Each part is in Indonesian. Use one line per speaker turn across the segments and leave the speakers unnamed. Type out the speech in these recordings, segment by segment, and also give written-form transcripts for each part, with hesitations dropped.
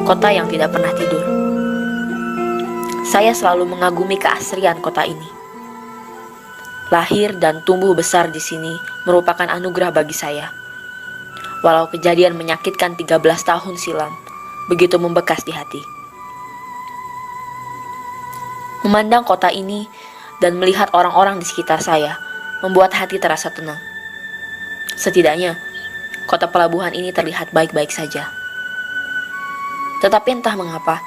kota yang tidak pernah tidur. Saya selalu mengagumi keasrian kota ini. Lahir dan tumbuh besar di sini merupakan anugerah bagi saya. Walau kejadian menyakitkan 13 tahun silam, begitu membekas di hati. Memandang kota ini dan melihat orang-orang di sekitar saya membuat hati terasa tenang. Setidaknya, kota pelabuhan ini terlihat baik-baik saja. Tetapi entah mengapa,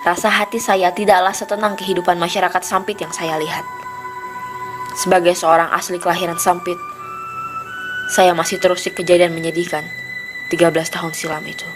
rasa hati saya tidaklah setenang kehidupan masyarakat Sampit yang saya lihat. Sebagai seorang asli kelahiran Sampit, saya masih terusik kejadian menyedihkan 13 tahun silam itu.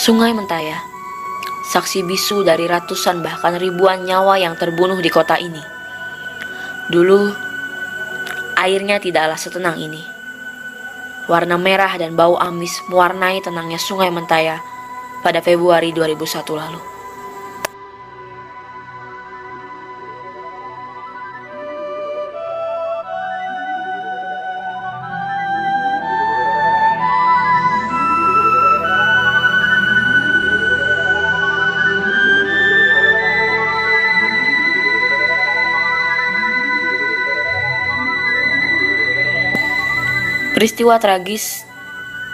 Sungai Mentaya, saksi bisu dari ratusan bahkan ribuan nyawa yang terbunuh di kota ini. Dulu, airnya tidaklah setenang ini. Warna merah dan bau amis mewarnai tenangnya Sungai Mentaya pada Februari 2001 lalu. Peristiwa tragis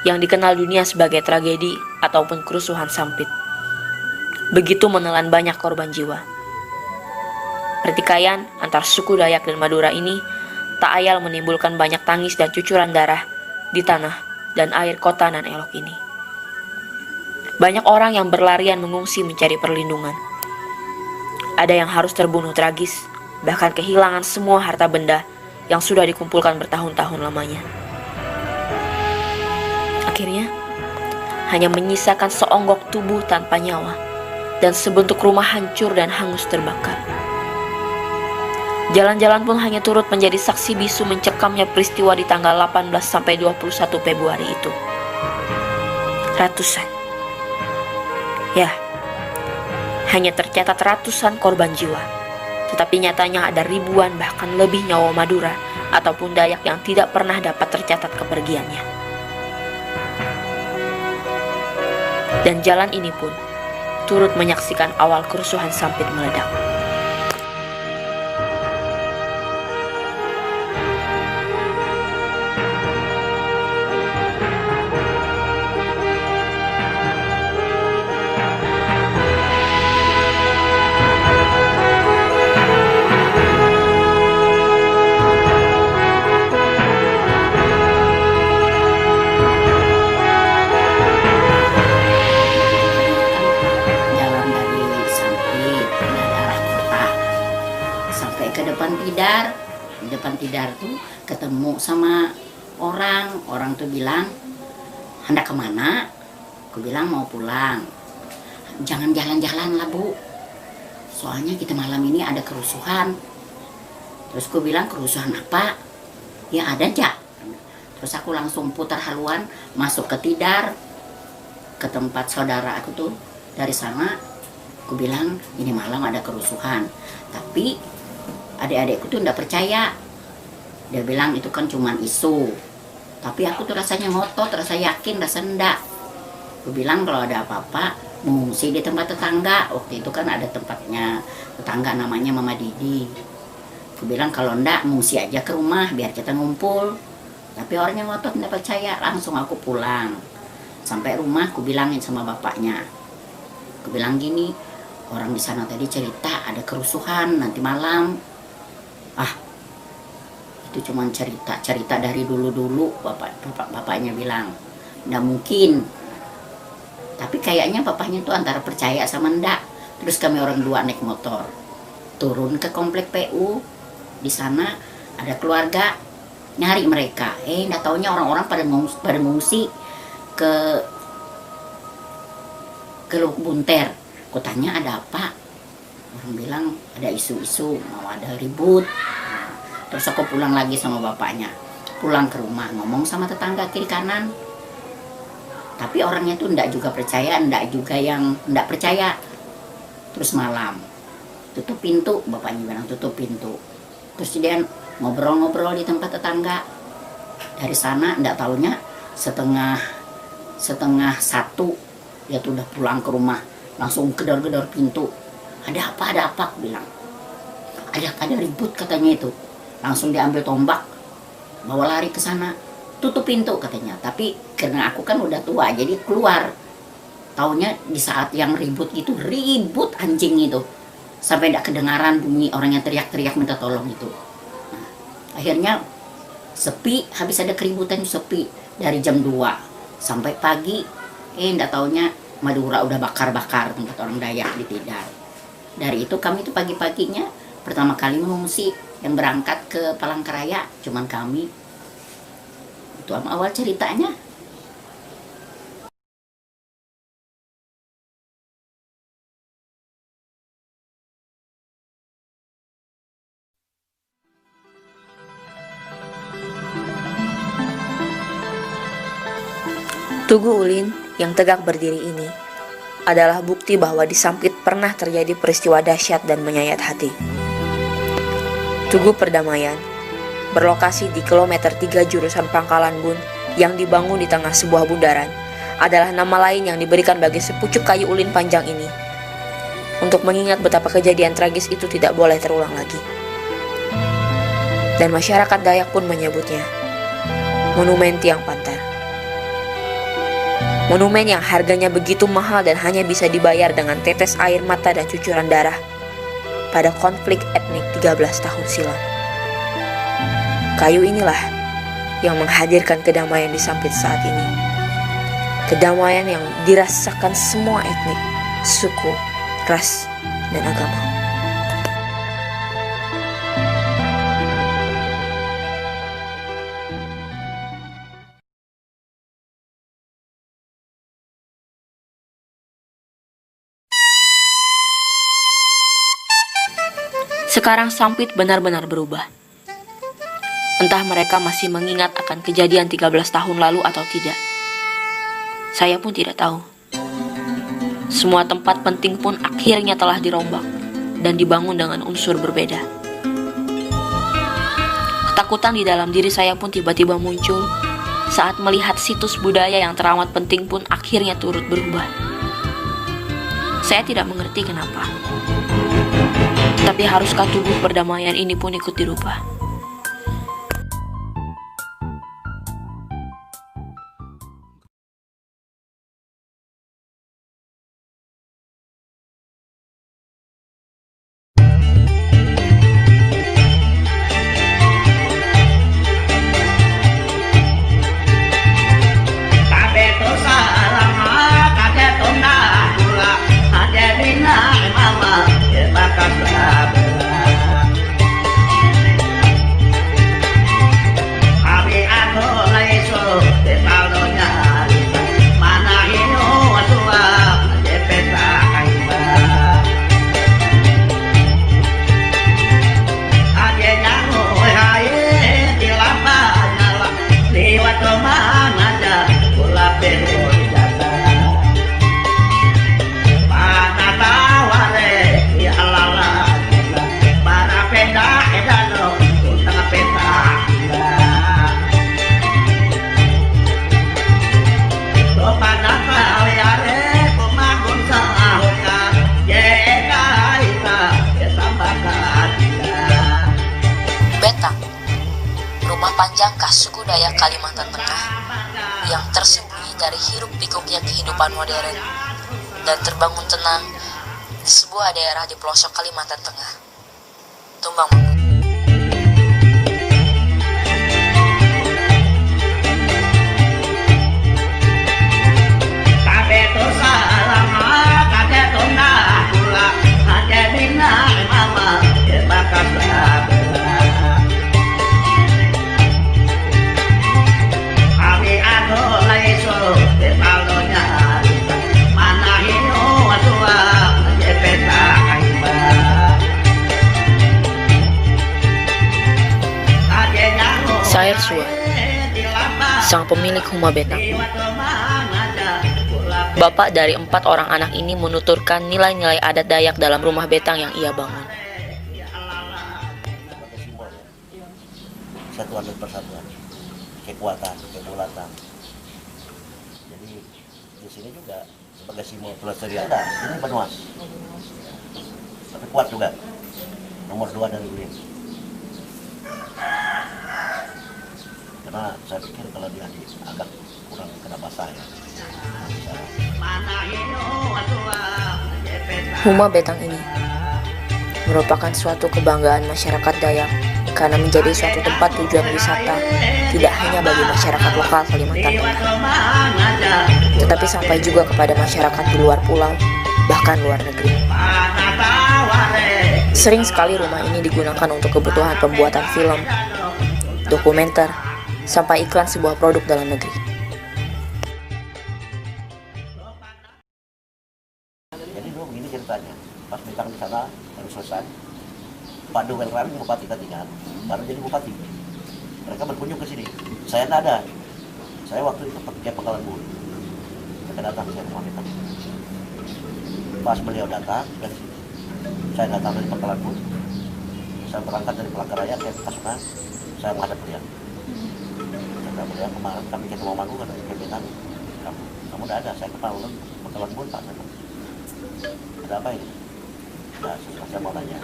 yang dikenal dunia sebagai tragedi ataupun kerusuhan Sampit begitu menelan banyak korban jiwa. Pertikaian antar suku Dayak dan Madura ini tak ayal menimbulkan banyak tangis dan cucuran darah di tanah dan air kota nan elok ini. Banyak orang yang berlarian mengungsi mencari perlindungan. Ada yang harus terbunuh tragis, bahkan kehilangan semua harta benda yang sudah dikumpulkan bertahun-tahun lamanya. Akhirnya, hanya menyisakan seonggok tubuh tanpa nyawa dan sebentuk rumah hancur dan hangus terbakar. Jalan-jalan pun hanya turut menjadi saksi bisu mencekamnya peristiwa di tanggal 18 sampai 21 Februari itu. Ratusan. Ya, hanya tercatat ratusan korban jiwa. Tetapi nyatanya ada ribuan bahkan lebih nyawa Madura ataupun Dayak yang tidak pernah dapat tercatat kepergiannya. Dan jalan ini pun turut menyaksikan awal kerusuhan Sampit meledak.
Di depan tidar tuh ketemu sama orang tuh bilang, hendak kemana? Aku bilang mau pulang. Jangan jalan-jalan lah bu, soalnya kita malam ini ada kerusuhan. Terus aku bilang, kerusuhan apa? Ya ada aja. Terus aku langsung putar haluan masuk ke tidar, ke tempat saudara aku tuh. Dari sana aku bilang ini malam ada kerusuhan, tapi adik-adikku tuh nggak percaya. Dia bilang itu kan cuman isu. Tapi aku tuh rasanya ngotot, rasa yakin, rasa enggak. Aku bilang kalau ada apa-apa mengungsi di tempat tetangga. Waktu itu kan ada tempatnya tetangga namanya Mama Didi. Aku bilang kalau enggak mengungsi aja ke rumah biar kita ngumpul. Tapi orangnya ngotot nggak percaya, langsung aku pulang. Sampai rumah aku bilangin sama bapaknya. Aku bilang gini, orang di sana tadi cerita ada kerusuhan nanti malam. Ah, itu cuma cerita dari dulu bapaknya bilang nggak mungkin. Tapi kayaknya bapaknya tuh antara percaya sama ndak. Terus kami orang dua naik motor turun ke komplek PU. Di sana ada keluarga nyari mereka. Nggak taunya orang-orang pada mengungsi ke ke Lubuk Bunter. Aku tanya ada apa? Orang bilang ada isu-isu mau ada ribut. Terus aku pulang lagi sama bapaknya, pulang ke rumah ngomong sama tetangga kiri kanan. Tapi orangnya tuh ndak juga percaya, ndak juga yang ndak percaya. Terus malam tutup pintu, bapaknya bilang tutup pintu. Terus dia ngobrol-ngobrol di tempat tetangga. Dari sana ndak taunya setengah satu dia tuh udah pulang ke rumah, langsung gedor-gedor pintu. Ada apa aku bilang. Ada ribut katanya itu. Langsung diambil tombak, bawa lari ke sana, tutup pintu katanya. Tapi karena aku kan udah tua, jadi keluar. Taunya di saat yang ribut itu, ribut anjing itu, sampai tidak kedengaran bunyi orang yang teriak-teriak minta tolong itu. Nah, akhirnya sepi, habis ada keributan sepi dari jam 2 sampai pagi. Tidak taunya Madura udah bakar-bakar tempat orang Dayak di Tidar. Dari itu kami tuh pagi-paginya pertama kali mengungsi. Yang berangkat ke Palangkaraya cuman kami. Itu awal ceritanya.
Tugu Ulin yang tegak berdiri ini adalah bukti bahwa di Sampit pernah terjadi peristiwa dahsyat dan menyayat hati. Tugu Perdamaian berlokasi di kilometer 3 jurusan Pangkalan Bun yang dibangun di tengah sebuah bundaran adalah nama lain yang diberikan bagi sepucuk kayu ulin panjang ini untuk mengingat betapa kejadian tragis itu tidak boleh terulang lagi. Dan masyarakat Dayak pun menyebutnya Monumen Tiang Pantar. Monumen yang harganya begitu mahal dan hanya bisa dibayar dengan tetes air mata dan cucuran darah pada konflik etnik 13 tahun silam. Kayu inilah yang menghadirkan kedamaian di Sampit saat ini. Kedamaian yang dirasakan semua etnik, suku, ras, dan agama. Sekarang Sampit benar-benar berubah. Entah mereka masih mengingat akan kejadian 13 tahun lalu atau tidak. Saya pun tidak tahu. Semua tempat penting pun akhirnya telah dirombak dan dibangun dengan unsur berbeda. Ketakutan di dalam diri saya pun tiba-tiba muncul saat melihat situs budaya yang teramat penting pun akhirnya turut berubah. Saya tidak mengerti kenapa. Tapi haruskah tubuh perdamaian ini pun ikut dirubah? Suku Dayak Kalimantan Tengah yang tersembunyi dari hiruk pikuknya kehidupan modern dan terbangun tenang di sebuah daerah di pelosok Kalimantan Tengah, Tumbang Manggung. Sua, sang pemilik Huma Betang. Bapak dari 4 orang anak ini menuturkan nilai-nilai adat Dayak dalam rumah betang yang ia bangun.
Sebagai simbol ya, satuan dan persatuan, kekuatan, kedaulatan. Jadi di sini juga sebagai simbol pelestarian ada. Ini Banyumas, tapi kuat juga. Nomor 2 dari Ulin. Karena saya pikir kalau dia agak kurang kena basah ya.
Huma Betang ini merupakan suatu kebanggaan masyarakat Dayak karena menjadi suatu tempat tujuan wisata tidak hanya bagi masyarakat lokal Kalimantan Tengah, tetapi sampai juga kepada masyarakat di luar pulau, bahkan luar negeri. Sering sekali rumah ini digunakan untuk kebutuhan pembuatan film, dokumenter, sampai iklan sebuah produk dalam negeri.
Jadi dulu begini ceritanya, pas Betang di sana baru selesai, Pak Duwelran Bupati Katingan baru jadi bupati. Mereka berkunjung ke sini. Saya tidak ada. Saya waktu itu pakai Pangkalan Bun. Mereka datang saya rumah Betang. Pas beliau datang dari sini, saya datang dari Pangkalan Bun. Saya berangkat dari Palangkaraya ke Kasunan. Saya menghadap beliau. Kata beliau, kemarin kami ketemu manggung kan ke Betang. Kamu udah ada. Saya kenal Pangkalan Bun Pak. Ada apa ini? Nah, saya mau nanya,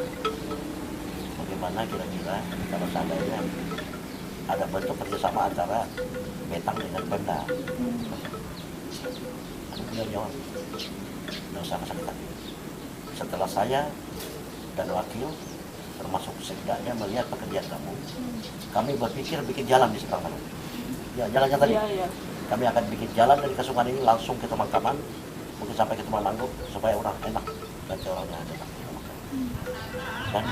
bagaimana kira-kira kalau seandainya ada bentuk kerjasama antara Betang dengan Pemda? Beliau jawab, nggak usah sakit hati. Setelah saya dan wakil, termasuk sekdanya melihat pekerjaan kamu, kami berpikir bikin jalan di seberang sana. Ya, jalannya tadi. Kami akan bikin jalan dari Kesungan ini langsung ke Temangkaman, mungkin sampai ke Temanggung, supaya orang enak dan orangnya datang. Dan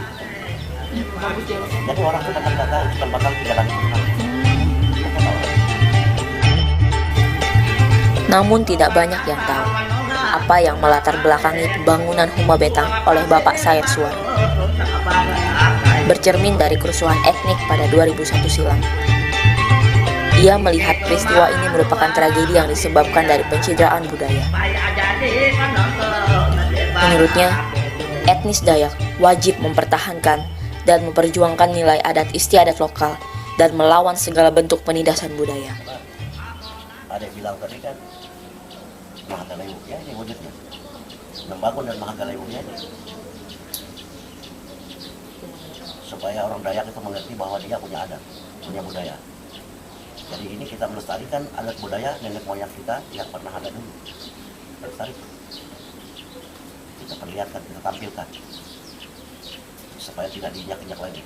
jadi orang sudah kata sudah bakal ke jalan itu.
Namun tidak banyak yang tahu apa yang melatar belakangi pembangunan Huma Betang oleh Bapak Sayer Suar. Bercermin dari kerusuhan etnik pada 2001 silam. Ia melihat peristiwa ini merupakan tragedi yang disebabkan dari pencitraan budaya. Menurutnya, etnis Dayak wajib mempertahankan dan memperjuangkan nilai adat istiadat lokal dan melawan segala bentuk penindasan budaya.
Ada yang bilang tadi kan, Mahagalayu, ya ini wujudnya. Membangun dan Mahagalayunya ini. Supaya orang Dayak itu mengerti bahwa dia punya adat, punya budaya. Jadi ini kita melestarikan adat budaya nenek moyang kita yang pernah ada dulu. Melestarikan. Kita perlihatkan, kita tampilkan. Supaya tidak diinjak-injak lagi.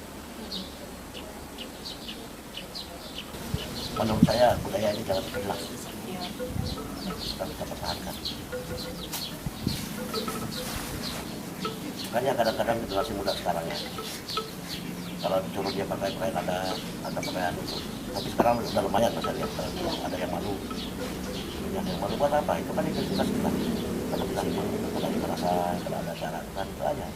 Menurut saya budaya ini jangan hilang. Kita pertahankan. Makanya kadang-kadang generasi muda sekarang ya, kalau disuruh dia pakai ada pakaian itu. Tapi sekarang sudah lumayan saya lihat ada yang malu. Ada yang malu buat apa? Itu kan identitas kita. Kalau kita malu, kalau kita rasa, kalau ada syarat, kan itu aja.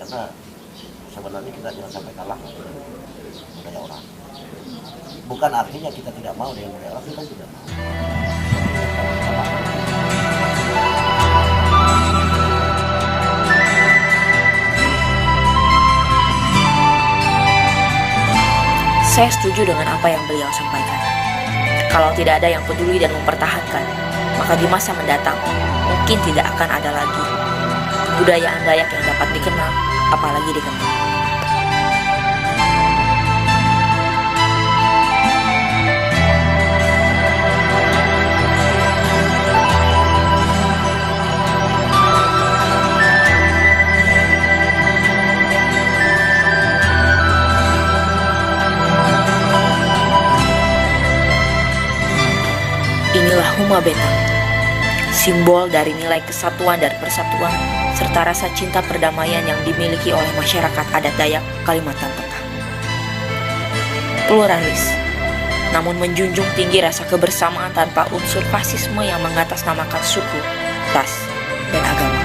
Karena sebenarnya kita jangan sampai kalah dengan budaya orang. Bukan artinya kita tidak mau dengan budaya orang, kita juga mau.
Saya setuju dengan apa yang beliau sampaikan. Kalau tidak ada yang peduli dan mempertahankan, maka di masa mendatang mungkin tidak akan ada lagi budaya Dayak yang dapat dikenal, apalagi dikembang. Inilah Huma Betang, simbol dari nilai kesatuan dan persatuan, serta rasa cinta perdamaian yang dimiliki oleh masyarakat adat Dayak Kalimantan Tengah. Pluralis, namun menjunjung tinggi rasa kebersamaan tanpa unsur fasisme yang mengatasnamakan suku, ras, dan agama.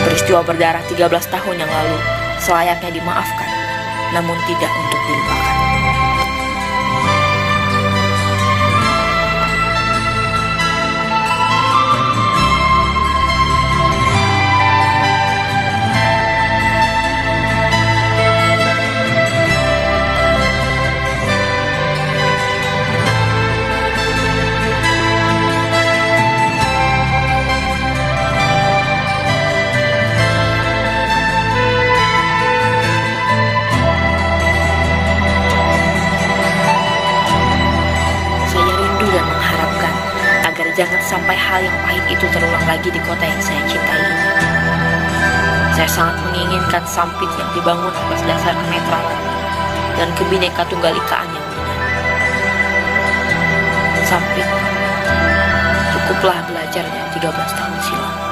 Peristiwa berdarah 13 tahun yang lalu selayaknya dimaafkan, namun tidak untuk dilupakan. Jangan sampai hal yang pahit itu terulang lagi di kota yang saya cintai ini. Saya sangat menginginkan Sampit yang dibangun atas dasar kenetralan dan Kebhinneka Tunggal Ikaan yang benar. Sampit, cukuplah belajarnya 13 tahun silam.